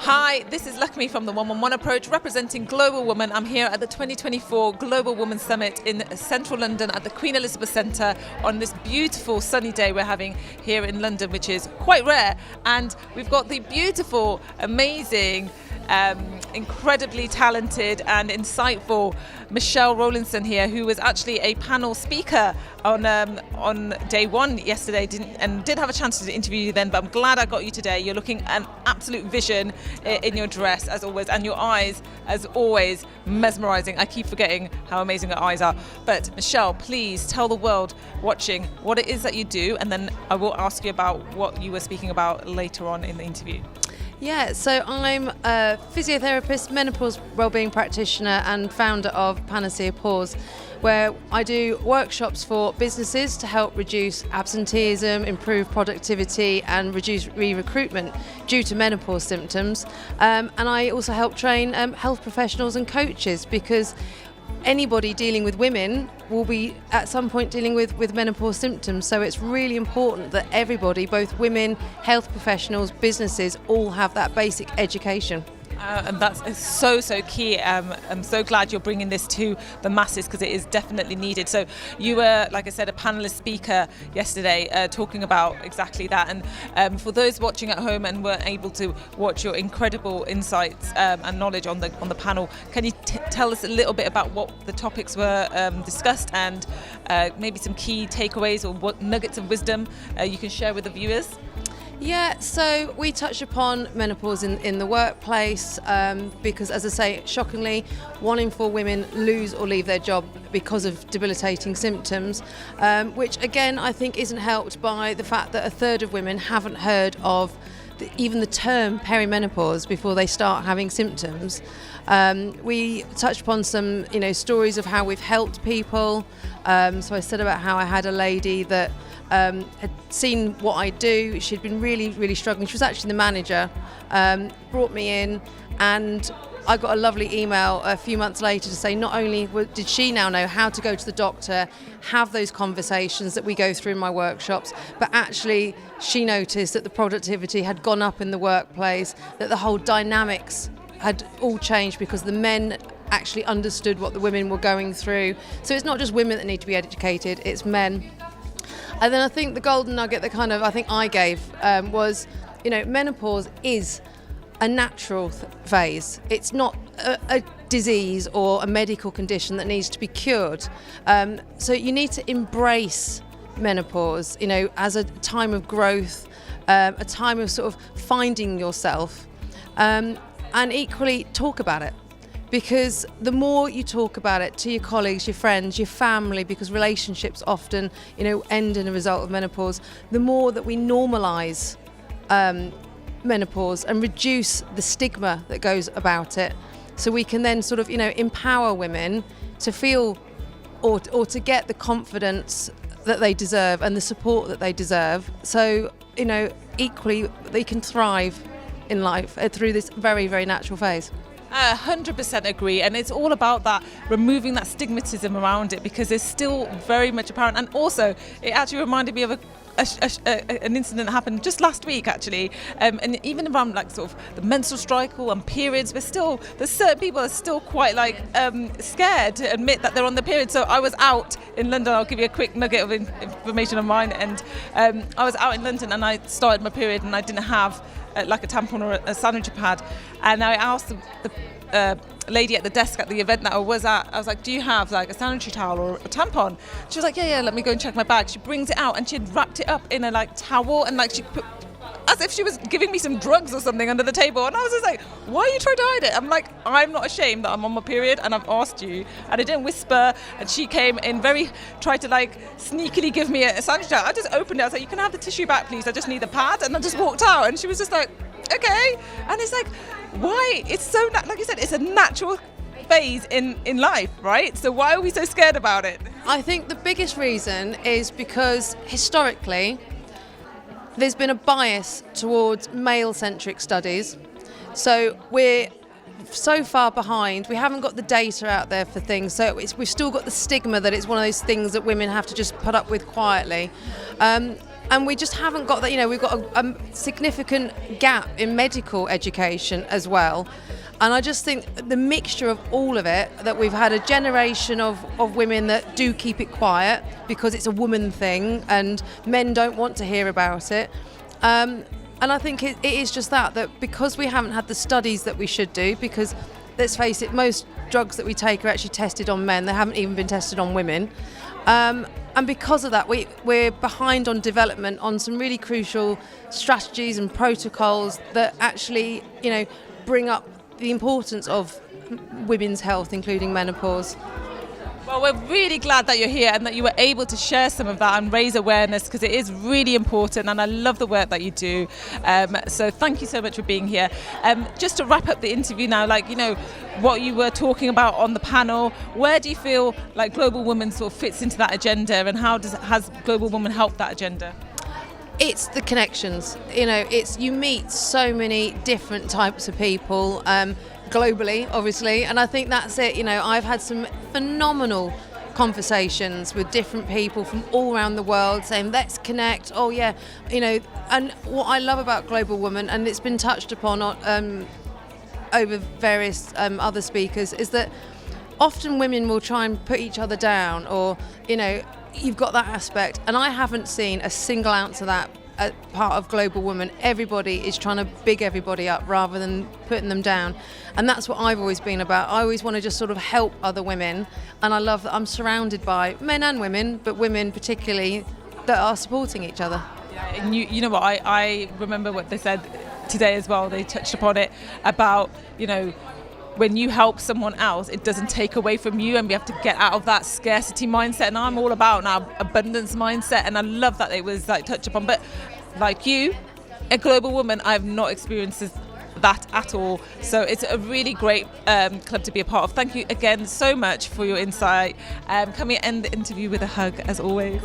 Hi, this is Lakshmi from the 111 Approach, representing Global Women. I'm here at the 2024 Global Women Summit in central London at the Queen Elizabeth Centre on this beautiful sunny day we're having here in London, which is quite rare. And we've got the beautiful, amazing, incredibly talented and insightful Michelle Rowlinson here, who was actually a panel speaker on day one yesterday, did have a chance to interview you then, but I'm glad I got you today. You're looking an absolute vision in your dress as always, and your eyes as always mesmerizing. I keep forgetting how amazing your eyes are. But Michelle, please tell the world watching what it is that you do, and then I will ask you about what you were speaking about later on in the interview. Yeah, so I'm a physiotherapist, menopause wellbeing practitioner and founder of Panacea Pause, where I do workshops for businesses to help reduce absenteeism, improve productivity and reduce re-recruitment due to menopause symptoms. And I also help train health professionals and coaches, because anybody dealing with women will be at some point dealing with menopause symptoms. So it's really important that everybody, both women, health professionals, businesses, all have that basic education. And that's so key. I'm so glad you're bringing this to the masses, because it is definitely needed. So you were, like I said, a panelist speaker yesterday talking about exactly that. And for those watching at home and weren't able to watch your incredible insights and knowledge on the panel, can you tell us a little bit about what the topics were discussed, and maybe some key takeaways or what nuggets of wisdom you can share with the viewers? Yeah, so we touched upon menopause in the workplace because, as I say, shockingly, 1 in 4 women lose or leave their job because of debilitating symptoms, which again I think isn't helped by the fact that 1/3 of women haven't heard of even the term perimenopause before they start having symptoms. We touched upon some stories of how we've helped people. So I said about how I had a lady that had seen what I do. She'd been really struggling. She was actually the manager, brought me in, and I got a lovely email a few months later to say not only did she now know how to go to the doctor, have those conversations that we go through in my workshops, but actually she noticed that the productivity had gone up in the workplace, that the whole dynamics had all changed because the men actually understood what the women were going through. So it's not just women that need to be educated, it's men. And then I think the golden nugget that I think I gave was, menopause is a natural phase. It's not a disease or a medical condition that needs to be cured. So you need to embrace menopause, as a time of growth, a time of sort of finding yourself, and equally talk about it. Because the more you talk about it to your colleagues, your friends, your family, because relationships often, end in a result of menopause, the more that we normalise menopause and reduce the stigma that goes about it, so we can then sort of, empower women to feel or to get the confidence that they deserve and the support that they deserve. So, equally they can thrive in life through this very natural phase. 100% agree, and it's all about that, removing that stigmatism around it, because it's still very much apparent. And also it actually reminded me of an incident that happened just last week actually, and even around sort of the menstrual cycle and periods, there's certain people are still quite scared to admit that they're on the period. So I was out in London, I'll give you a quick nugget of information on mine, and I was out in London and I started my period and I didn't have a tampon or a sanitary pad, and I asked the lady at the desk at the event that I was at, I was like, do you have a sanitary towel or a tampon? She was like, yeah, let me go and check my bag. She brings it out and she had wrapped it up in a towel, and she put, as if she was giving me some drugs or something under the table. And I was just like, why are you trying to hide it? I'm like, I'm not ashamed that I'm on my period and I've asked you. And I didn't whisper, and she came in tried to sneakily give me a sanitary towel. I just opened it, I was like, you can have the tissue back please, I just need the pad. And I just walked out, and she was just like, okay. And it's like, why? It's so, like you said, it's a natural phase in life, right? So why are we so scared about it? I think the biggest reason is because historically there's been a bias towards male-centric studies. So we're so far behind, we haven't got the data out there for things, so we've still got the stigma that it's one of those things that women have to just put up with quietly. and we just haven't got that. We've got a significant gap in medical education as well. And I just think the mixture of all of it, that we've had a generation of women that do keep it quiet because it's a woman thing and men don't want to hear about it. And I think it is just that because we haven't had the studies that we should do, because let's face it, most drugs that we take are actually tested on men. They haven't even been tested on women. And because of that, we're behind on development on some really crucial strategies and protocols that actually, bring up the importance of women's health, including menopause. Well, we're really glad that you're here and that you were able to share some of that and raise awareness, because it is really important, and I love the work that you do. So thank you so much for being here. Just to wrap up the interview now, what you were talking about on the panel, where do you feel like Global Woman sort of fits into that agenda, and how has Global Woman helped that agenda? It's the connections. You meet so many different types of people globally, obviously, and I think that's it. I've had some phenomenal conversations with different people from all around the world saying, let's connect. Oh yeah, and what I love about Global Woman, and it's been touched upon over various other speakers, is that often women will try and put each other down, or you've got that aspect, and I haven't seen a single ounce of that part of Global Woman. Everybody is trying to big everybody up rather than putting them down, and that's what I've always been about. I always want to just sort of help other women, and I love that I'm surrounded by men and women, but women particularly, that are supporting each other. Yeah, and you know what, I remember what they said today as well. They touched upon it about, when you help someone else, it doesn't take away from you, and we have to get out of that scarcity mindset. And I'm all about now abundance mindset, and I love that it was touched upon. But like you, a Global Woman, I've not experienced that at all. So it's a really great club to be a part of. Thank you again so much for your insight. Can we end the interview with a hug, as always?